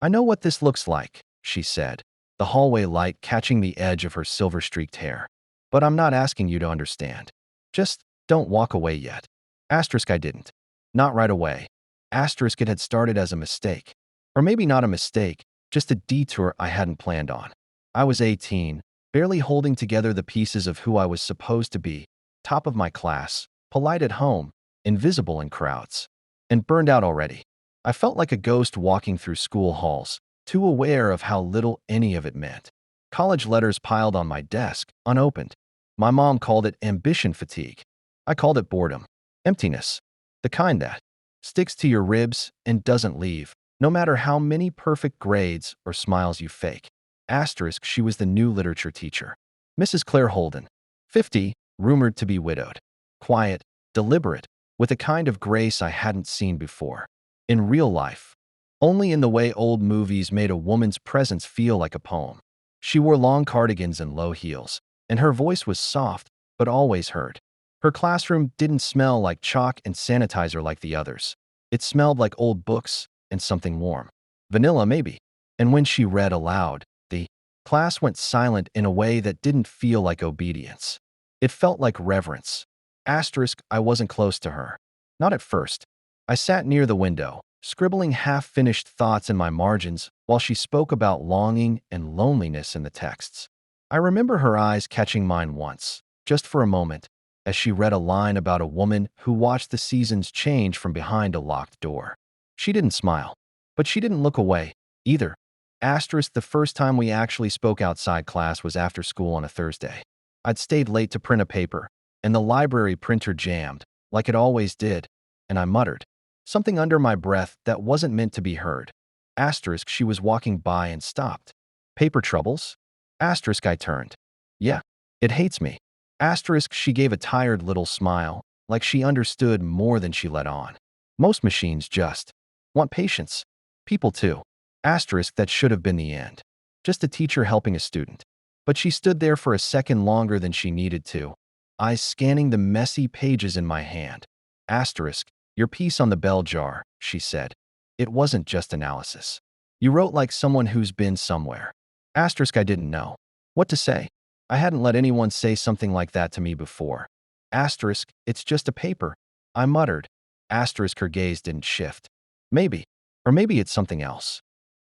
I know what this looks like, she said, the hallway light catching the edge of her silver-streaked hair. But I'm not asking you to understand. Just don't walk away yet. Asterisk I didn't. Not right away. Asterisk it had started as a mistake. Or maybe not a mistake, just a detour I hadn't planned on. I was 18, barely holding together the pieces of who I was supposed to be, top of my class, polite at home, invisible in crowds, and burned out already. I felt like a ghost walking through school halls, too aware of how little any of it meant. College letters piled on my desk, unopened. My mom called it ambition fatigue. I called it boredom, emptiness, the kind that sticks to your ribs and doesn't leave, no matter how many perfect grades or smiles you fake. Asterisk she was the new literature teacher. Mrs. Claire Holden, 50, rumored to be widowed. Quiet, deliberate, with a kind of grace I hadn't seen before. In real life. Only in the way old movies made a woman's presence feel like a poem. She wore long cardigans and low heels, and her voice was soft, but always heard. Her classroom didn't smell like chalk and sanitizer like the others. It smelled like old books and something warm. Vanilla, maybe. And when she read aloud, the class went silent in a way that didn't feel like obedience. It felt like reverence. Asterisk, I wasn't close to her. Not at first. I sat near the window, scribbling half-finished thoughts in my margins while she spoke about longing and loneliness in the texts. I remember her eyes catching mine once, just for a moment, as she read a line about a woman who watched the seasons change from behind a locked door. She didn't smile, but she didn't look away, either. Asterisk the first time we actually spoke outside class was after school on a Thursday. I'd stayed late to print a paper, and the library printer jammed, like it always did, and I muttered something under my breath that wasn't meant to be heard. Asterisk she was walking by and stopped. Paper troubles? Asterisk I turned. Yeah, it hates me. Asterisk she gave a tired little smile, like she understood more than she let on. Most machines just want patience. People too. Asterisk that should have been the end. Just a teacher helping a student. But she stood there for a second longer than she needed to, eyes scanning the messy pages in my hand. Asterisk, your piece on the bell jar, she said. It wasn't just analysis. You wrote like someone who's been somewhere. Asterisk I didn't know what to say. I hadn't let anyone say something like that to me before. Asterisk, it's just a paper. I muttered. Asterisk her gaze didn't shift. Maybe. Or maybe it's something else.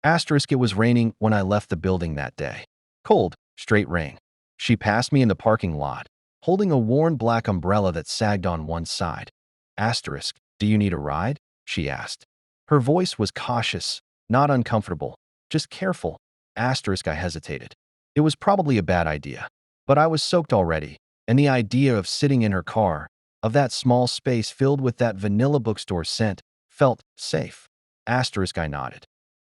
Asterisk it was raining when I left the building that day. Cold, straight rain. She passed me in the parking lot, holding a worn black umbrella that sagged on one side. Asterisk, do you need a ride? She asked. Her voice was cautious, not uncomfortable, just careful. Asterisk I hesitated. It was probably a bad idea. But I was soaked already, and the idea of sitting in her car, of that small space filled with that vanilla bookstore scent, felt safe. Asterisk I nodded.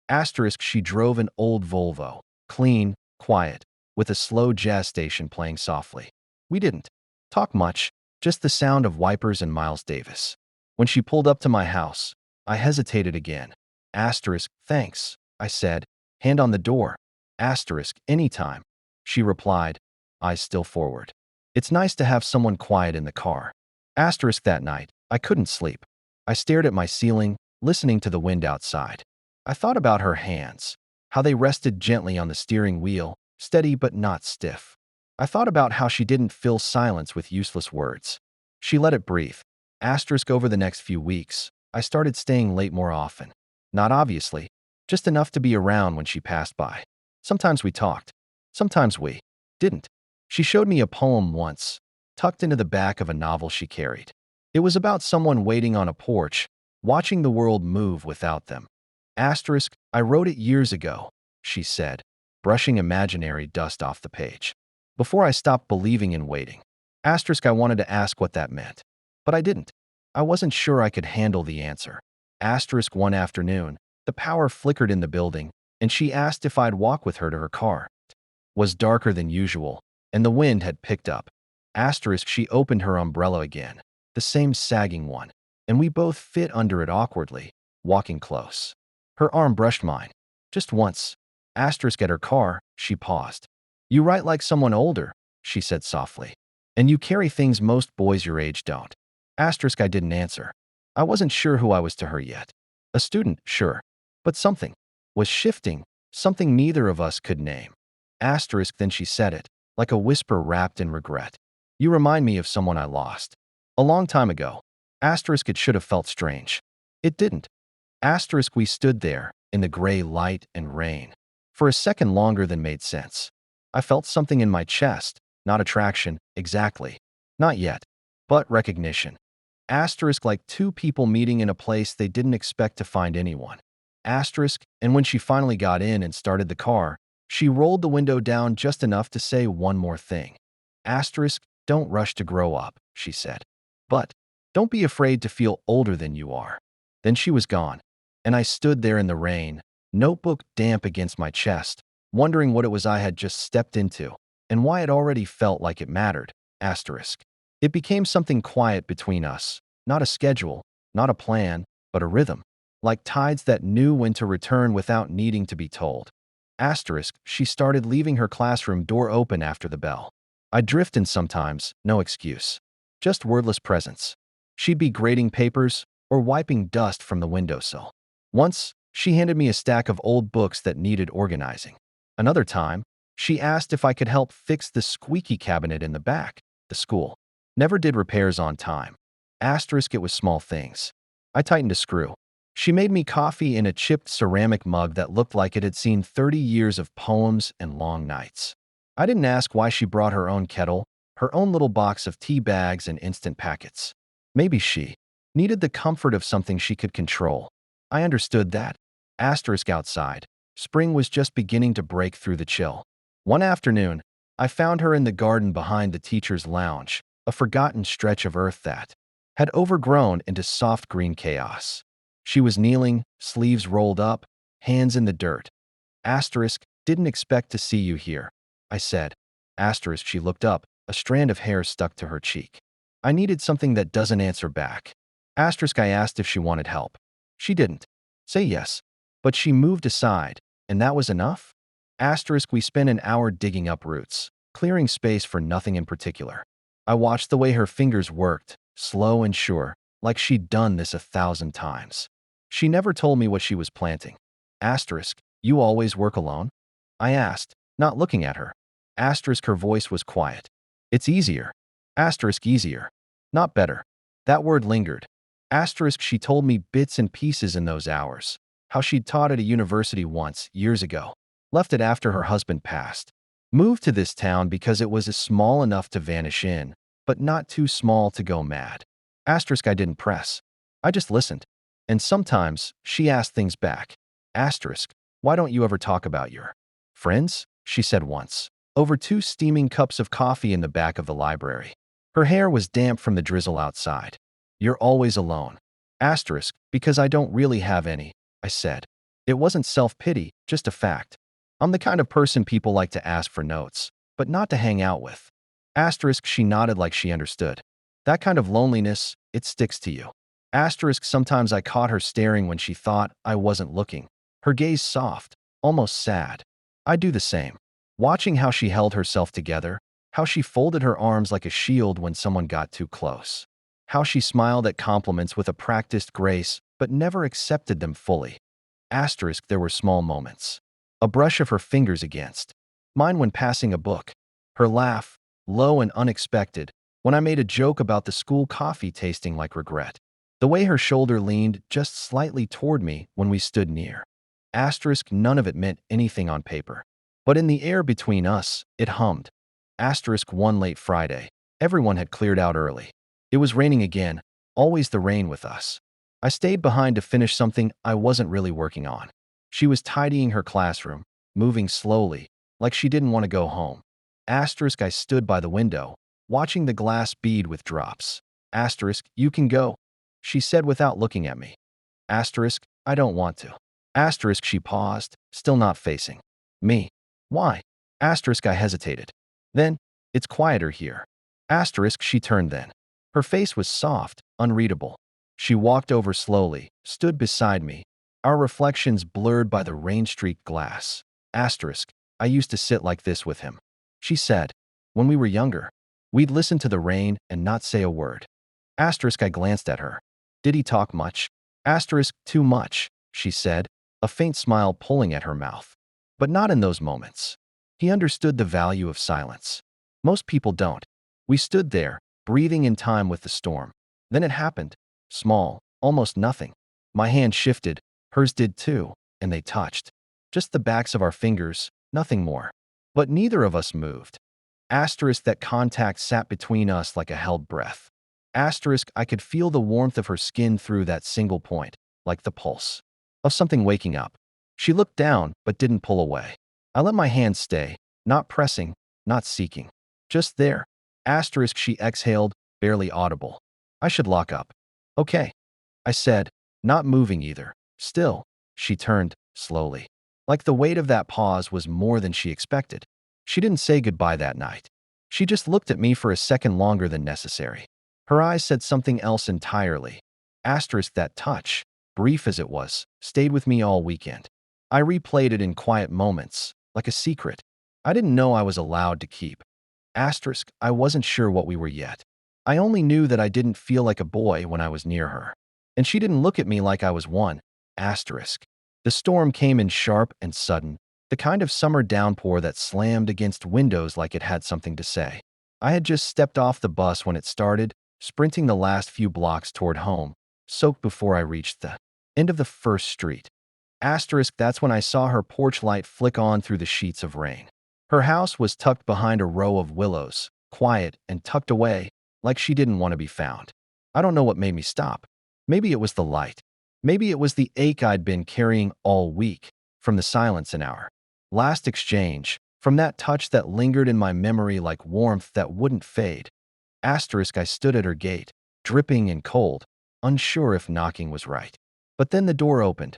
Asterisk she drove an old Volvo, clean, quiet, with a slow jazz station playing softly. We didn't talk much, just the sound of wipers and Miles Davis. When she pulled up to my house, I hesitated again. Asterisk, thanks, I said, hand on the door. Asterisk, anytime. She replied, eyes still forward. It's nice to have someone quiet in the car. Asterisk that night, I couldn't sleep. I stared at my ceiling, listening to the wind outside. I thought about her hands, how they rested gently on the steering wheel, steady but not stiff. I thought about how she didn't fill silence with useless words. She let it breathe. Asterisk over the next few weeks, I started staying late more often. Not obviously, just enough to be around when she passed by. Sometimes we talked. Sometimes we didn't. She showed me a poem once, tucked into the back of a novel she carried. It was about someone waiting on a porch, watching the world move without them. Asterisk, I wrote it years ago, she said, brushing imaginary dust off the page. Before I stopped believing in waiting. Asterisk I wanted to ask what that meant. But I didn't. I wasn't sure I could handle the answer. Asterisk one afternoon, the power flickered in the building, and she asked if I'd walk with her to her car. It was darker than usual, and the wind had picked up. Asterisk she opened her umbrella again, the same sagging one, and we both fit under it awkwardly, walking close. Her arm brushed mine. Just once. Asterisk at her car, she paused. You write like someone older, she said softly. And you carry things most boys your age don't. Asterisk I didn't answer. I wasn't sure who I was to her yet. A student, sure. But something. was shifting, something neither of us could name. Asterisk, then she said it, like a whisper wrapped in regret. You remind me of someone I lost. A long time ago. Asterisk, it should have felt strange. It didn't. Asterisk, we stood there, in the gray light and rain. For a second longer than made sense. I felt something in my chest, not attraction, exactly. Not yet. But recognition. Asterisk, like two people meeting in a place they didn't expect to find anyone. Asterisk, and when she finally got in and started the car, she rolled the window down just enough to say one more thing. Asterisk, don't rush to grow up, she said. But don't be afraid to feel older than you are. Then she was gone, and I stood there in the rain, notebook damp against my chest, wondering what it was I had just stepped into, and why it already felt like it mattered. Asterisk. It became something quiet between us, not a schedule, not a plan, but a rhythm, like tides that knew when to return without needing to be told. Asterisk, she started leaving her classroom door open after the bell. I'd drift in sometimes, no excuse. Just wordless presence. She'd be grading papers or wiping dust from the windowsill. Once, she handed me a stack of old books that needed organizing. Another time, she asked if I could help fix the squeaky cabinet in the back. The school never did repairs on time. Asterisk, it was small things. I tightened a screw. She made me coffee in a chipped ceramic mug that looked like it had seen 30 years of poems and long nights. I didn't ask why she brought her own kettle, her own little box of tea bags and instant packets. Maybe she needed the comfort of something she could control. I understood that. Asterisk, outside. Spring was just beginning to break through the chill. One afternoon, I found her in the garden behind the teacher's lounge, a forgotten stretch of earth that had overgrown into soft green chaos. She was kneeling, sleeves rolled up, hands in the dirt. Asterisk, didn't expect to see you here, I said. Asterisk, she looked up, a strand of hair stuck to her cheek. I needed something that doesn't answer back. Asterisk, I asked if she wanted help. She didn't say yes, but she moved aside, and that was enough? Asterisk, we spent an hour digging up roots, clearing space for nothing in particular. I watched the way her fingers worked, slow and sure, like she'd done this 1,000 times. She never told me what she was planting. Asterisk, you always work alone? I asked, not looking at her. Asterisk, her voice was quiet. It's easier. Asterisk, easier. Not better. That word lingered. Asterisk, she told me bits and pieces in those hours. How she'd taught at a university once, years ago. Left it after her husband passed. Moved to this town because it was small enough to vanish in, but not too small to go mad. Asterisk, I didn't press. I just listened. And sometimes, she asked things back. Asterisk, why don't you ever talk about your friends? She said once, over 2 steaming cups of coffee in the back of the library. Her hair was damp from the drizzle outside. You're always alone. Asterisk, because I don't really have any, I said. It wasn't self-pity, just a fact. I'm the kind of person people like to ask for notes, but not to hang out with. Asterisk, she nodded like she understood. That kind of loneliness, it sticks to you. Asterisk, sometimes I caught her staring when she thought I wasn't looking. Her gaze soft, almost sad. I do the same. Watching how she held herself together, how she folded her arms like a shield when someone got too close. How she smiled at compliments with a practiced grace, but never accepted them fully. Asterisk, there were small moments. A brush of her fingers against mine when passing a book. Her laugh, low and unexpected, when I made a joke about the school coffee tasting like regret. The way her shoulder leaned just slightly toward me when we stood near. Asterisk, none of it meant anything on paper. But in the air between us, it hummed. Asterisk, one late Friday. Everyone had cleared out early. It was raining again, always the rain with us. I stayed behind to finish something I wasn't really working on. She was tidying her classroom, moving slowly, like she didn't want to go home. Asterisk, I stood by the window, watching the glass bead with drops. Asterisk, you can go, she said without looking at me. Asterisk, I don't want to. Asterisk, she paused, still not facing me. Why? Asterisk, I hesitated. Then, it's quieter here. Asterisk, she turned then. Her face was soft, unreadable. She walked over slowly, stood beside me, our reflections blurred by the rain-streaked glass. Asterisk, I used to sit like this with him. She said, when we were younger, we'd listen to the rain and not say a word. Asterisk, I glanced at her. Did he talk much? Asterisk, too much, she said, a faint smile pulling at her mouth. But not in those moments. He understood the value of silence. Most people don't. We stood there, breathing in time with the storm. Then it happened. Small, almost nothing. My hand shifted, hers did too, and they touched. Just the backs of our fingers, nothing more. But neither of us moved. Asterisk, that contact sat between us like a held breath. Asterisk, I could feel the warmth of her skin through that single point, like the pulse of something waking up. She looked down, but didn't pull away. I let my hand stay, not pressing, not seeking. Just there. Asterisk, she exhaled, barely audible. I should lock up. Okay, I said, not moving either. Still, she turned, slowly. Like the weight of that pause was more than she expected. She didn't say goodbye that night. She just looked at me for a second longer than necessary. Her eyes said something else entirely. Asterisk, that touch, brief as it was, stayed with me all weekend. I replayed it in quiet moments, like a secret. I didn't know I was allowed to keep. Asterisk, I wasn't sure what we were yet. I only knew that I didn't feel like a boy when I was near her. And she didn't look at me like I was one. Asterisk. The storm came in sharp and sudden, the kind of summer downpour that slammed against windows like it had something to say. I had just stepped off the bus when it started, sprinting the last few blocks toward home, soaked before I reached the end of the first street. Asterisk, that's when I saw her porch light flick on through the sheets of rain. Her house was tucked behind a row of willows, quiet and tucked away, like she didn't want to be found. I don't know what made me stop. Maybe it was the light. Maybe it was the ache I'd been carrying all week, from the silence in our last exchange, from that touch that lingered in my memory like warmth that wouldn't fade. Asterisk, I stood at her gate, dripping and cold, unsure if knocking was right. But then the door opened.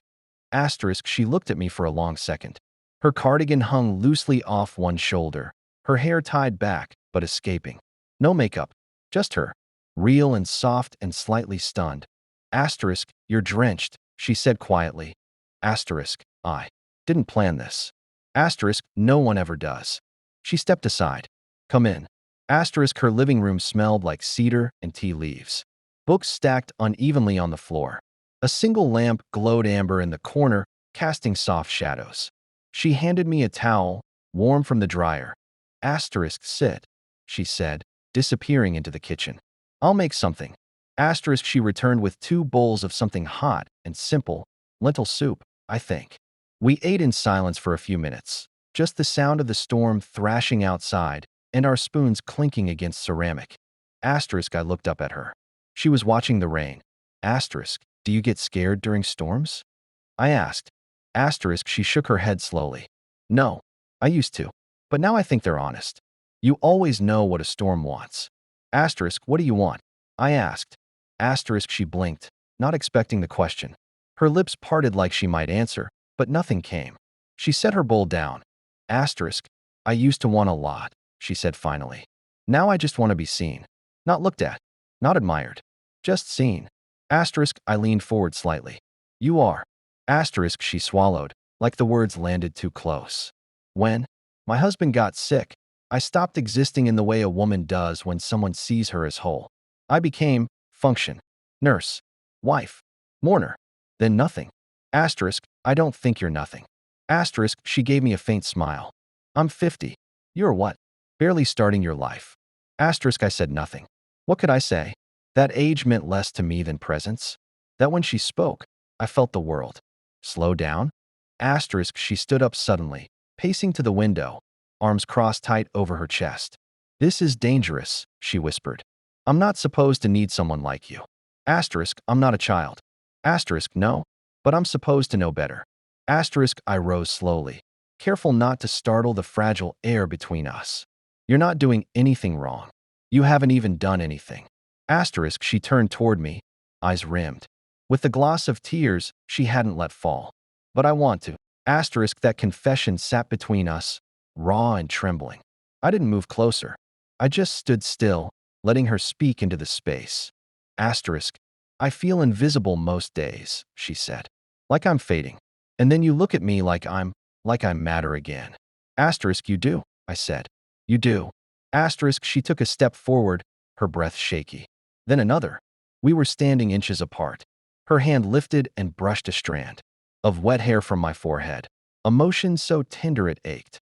Asterisk, she looked at me for a long second. Her cardigan hung loosely off one shoulder, her hair tied back, but escaping. No makeup, just her, real and soft and slightly stunned. Asterisk, you're drenched, she said quietly. Asterisk, I didn't plan this. Asterisk, no one ever does. She stepped aside. Come in. Asterisk, her living room smelled like cedar and tea leaves. Books stacked unevenly on the floor. A single lamp glowed amber in the corner, casting soft shadows. She handed me a towel, warm from the dryer. Asterisk, sit, she said, disappearing into the kitchen. I'll make something. Asterisk, she returned with 2 bowls of something hot and simple, lentil soup, I think. We ate in silence for a few minutes, just the sound of the storm thrashing outside and our spoons clinking against ceramic. Asterisk, I looked up at her. She was watching the rain. Asterisk, do you get scared during storms? I asked. Asterisk, she shook her head slowly. No, I used to. But now I think they're honest. You always know what a storm wants. Asterisk, what do you want? I asked. Asterisk, she blinked, not expecting the question. Her lips parted like she might answer, but nothing came. She set her bowl down. Asterisk, I used to want a lot, she said finally. Now I just want to be seen. Not looked at. Not admired. Just seen. Asterisk, I leaned forward slightly. You are. Asterisk, she swallowed, like the words landed too close. When my husband got sick, I stopped existing in the way a woman does when someone sees her as whole. I became function, nurse, wife, mourner, then nothing. Asterisk, I don't think you're nothing. Asterisk, she gave me a faint smile. I'm 50. You're what? Barely starting your life. Asterisk, I said nothing. What could I say? That age meant less to me than presence. That when she spoke, I felt the world slow down. Asterisk, she stood up suddenly, pacing to the window, arms crossed tight over her chest. This is dangerous, she whispered. I'm not supposed to need someone like you. Asterisk, I'm not a child. Asterisk, no, but I'm supposed to know better. Asterisk, I rose slowly, careful not to startle the fragile air between us. You're not doing anything wrong. You haven't even done anything. Asterisk, she turned toward me, eyes rimmed with the gloss of tears she hadn't let fall. But I want to. Asterisk, that confession sat between us, raw and trembling. I didn't move closer. I just stood still, letting her speak into the space. Asterisk, I feel invisible most days, she said. Like I'm fading. And then you look at me like I matter again. Asterisk, you do, I said. You do. Asterisk, she took a step forward, her breath shaky. Then another. We were standing inches apart. Her hand lifted and brushed a strand. of wet hair from my forehead, emotion so tender it ached.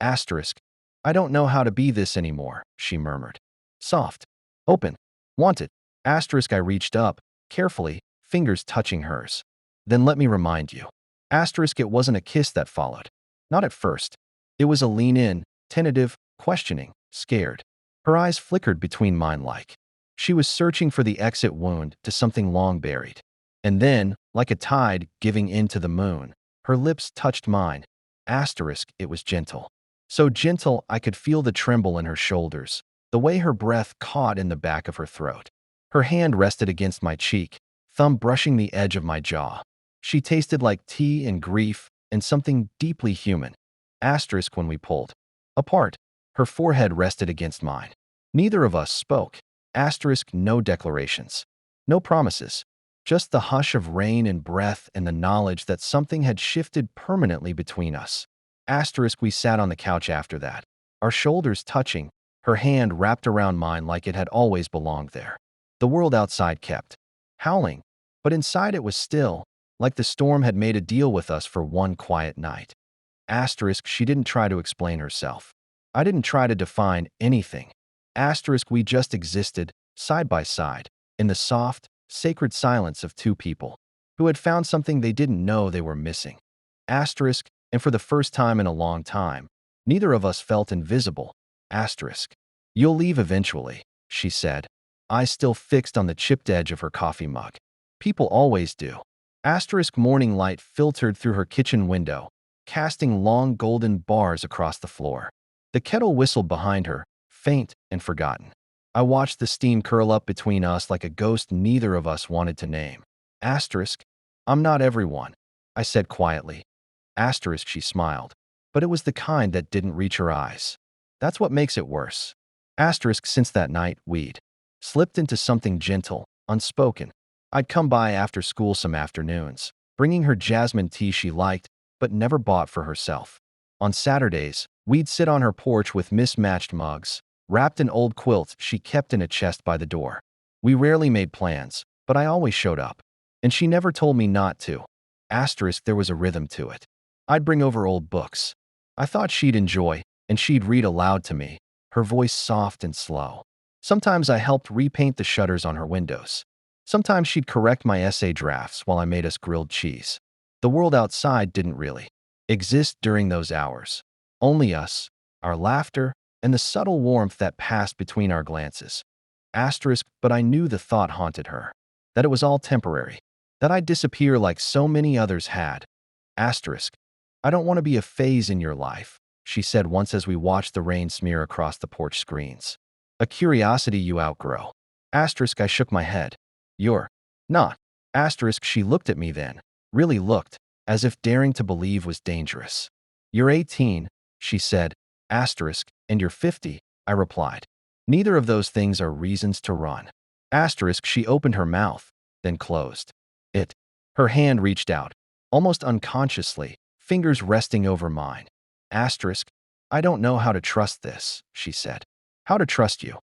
Asterisk, I don't know how to be this anymore, she murmured. Soft, open, wanted. Asterisk, I reached up, carefully, fingers touching hers. Then let me remind you. Asterisk, it wasn't a kiss that followed. Not at first. It was a lean in, tentative, questioning, scared. Her eyes flickered between mine like she was searching for the exit wound to something long buried. And then, like a tide giving in to the moon, her lips touched mine. Asterisk, it was gentle. So gentle I could feel the tremble in her shoulders, the way her breath caught in the back of her throat. Her hand rested against my cheek, thumb brushing the edge of my jaw. She tasted like tea and grief and something deeply human. Asterisk, when we pulled apart, her forehead rested against mine. Neither of us spoke. Asterisk, no declarations, no promises, just the hush of rain and breath and the knowledge that something had shifted permanently between us. Asterisk, we sat on the couch after that, our shoulders touching, her hand wrapped around mine like it had always belonged there. The world outside kept howling, but inside it was still, like the storm had made a deal with us for one quiet night. Asterisk, she didn't try to explain herself. I didn't try to define anything. Asterisk, we just existed, side by side, in the soft, sacred silence of two people who had found something they didn't know they were missing. Asterisk, and for the first time in a long time, neither of us felt invisible. Asterisk, you'll leave eventually, she said, eyes still fixed on the chipped edge of her coffee mug. People always do. Asterisk, morning light filtered through her kitchen window, casting long golden bars across the floor. The kettle whistled behind her, faint and forgotten. I watched the steam curl up between us like a ghost neither of us wanted to name. Asterisk, I'm not everyone, I said quietly. Asterisk, she smiled, but it was the kind that didn't reach her eyes. That's what makes it worse. Asterisk, since that night, we'd slipped into something gentle, unspoken. I'd come by after school some afternoons, bringing her jasmine tea she liked, but never bought for herself. On Saturdays, we'd sit on her porch with mismatched mugs, wrapped in old quilts she kept in a chest by the door. We rarely made plans, but I always showed up. And she never told me not to. Asterisk, there was a rhythm to it. I'd bring over old books I thought she'd enjoy, and she'd read aloud to me, her voice soft and slow. Sometimes I helped repaint the shutters on her windows. Sometimes she'd correct my essay drafts while I made us grilled cheese. The world outside didn't really exist during those hours. Only us, our laughter, and the subtle warmth that passed between our glances. Asterisk, but I knew the thought haunted her, that it was all temporary, that I'd disappear like so many others had. Asterisk, I don't want to be a phase in your life, she said once as we watched the rain smear across the porch screens. A curiosity you outgrow. Asterisk, I shook my head. You're not. Asterisk, she looked at me then, really looked, as if daring to believe was dangerous. You're 18, she said. Asterisk, and you're 50, I replied. Neither of those things are reasons to run. Asterisk, she opened her mouth, then closed it. Her hand reached out, almost unconsciously, fingers resting over mine. Asterisk, I don't know how to trust this, she said. How to trust you.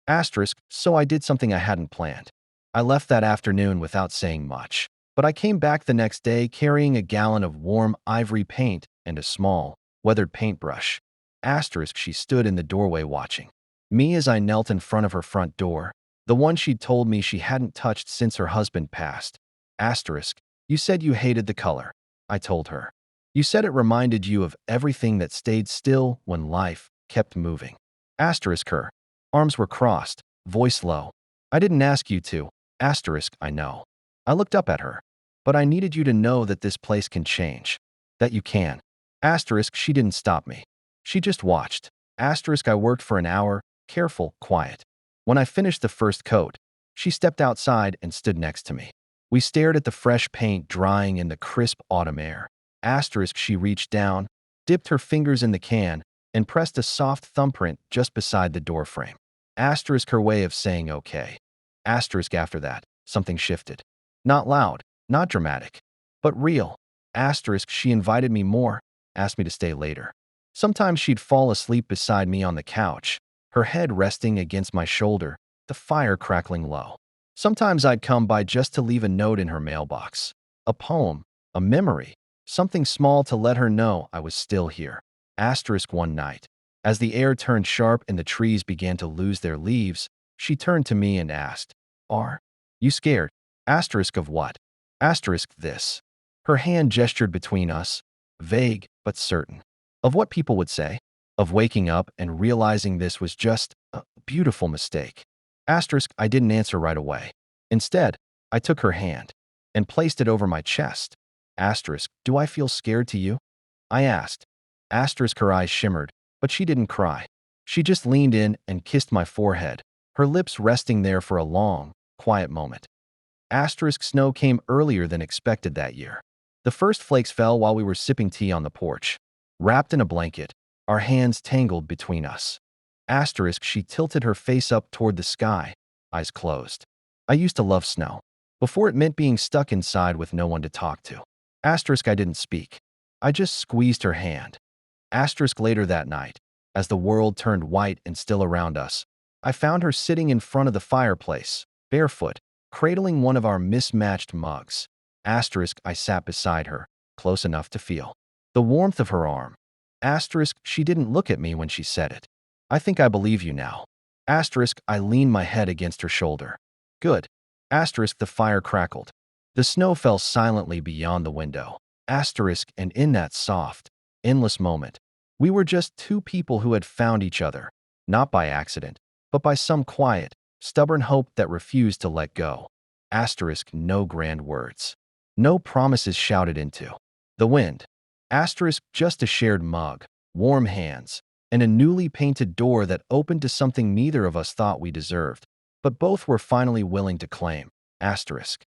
Asterisk, so I did something I hadn't planned. I left that afternoon without saying much, but I came back the next day carrying a gallon of warm ivory paint and a small, weathered paintbrush. Asterisk, she stood in the doorway watching me as I knelt in front of her front door, the one she'd told me she hadn't touched since her husband passed. Asterisk, you said you hated the color, I told her. You said it reminded you of everything that stayed still when life kept moving. Asterisk, her arms were crossed, voice low. I didn't ask you to. Asterisk, I know. I looked up at her. But I needed you to know that this place can change. That you can. Asterisk, she didn't stop me. She just watched. Asterisk, I worked for an hour, careful, quiet. When I finished the first coat, she stepped outside and stood next to me. We stared at the fresh paint drying in the crisp autumn air. Asterisk, she reached down, dipped her fingers in the can, and pressed a soft thumbprint just beside the doorframe. Asterisk, her way of saying okay. Asterisk, after that, something shifted. Not loud, not dramatic, but real. Asterisk, she invited me more, asked me to stay later. Sometimes she'd fall asleep beside me on the couch, her head resting against my shoulder, the fire crackling low. Sometimes I'd come by just to leave a note in her mailbox. A poem, a memory, Something small to let her know I was still here. Asterisk one night. As the air turned sharp and the trees began to lose their leaves, she turned to me and asked, "Are you scared?" Asterisk of what? Asterisk this. Her hand gestured between us, vague but certain. Of what people would say? Of waking up and realizing this was just a beautiful mistake. Asterisk, I didn't answer right away. Instead, I took her hand and placed it over my chest. Asterisk, do I feel scared to you? I asked. Asterisk, her eyes shimmered, but she didn't cry. She just leaned in and kissed my forehead, her lips resting there for a long, quiet moment. Asterisk, snow came earlier than expected that year. The first flakes fell while we were sipping tea on the porch. Wrapped in a blanket, our hands tangled between us. Asterisk, she tilted her face up toward the sky, eyes closed. I used to love snow. Before it meant being stuck inside with no one to talk to. Asterisk, I didn't speak. I just squeezed her hand. Asterisk, later that night, as the world turned white and still around us, I found her sitting in front of the fireplace, barefoot, cradling one of our mismatched mugs. Asterisk, I sat beside her, close enough to feel the warmth of her arm. Asterisk, she didn't look at me when she said it. I think I believe you now. Asterisk, I leaned my head against her shoulder. Good. Asterisk, the fire crackled. The snow fell silently beyond the window. Asterisk, and in that soft, endless moment, we were just two people who had found each other, not by accident, but by some quiet, stubborn hope that refused to let go. Asterisk, no grand words. No promises shouted into the wind. Asterisk, just a shared mug, warm hands, and a newly painted door that opened to something neither of us thought we deserved, but both were finally willing to claim. Asterisk.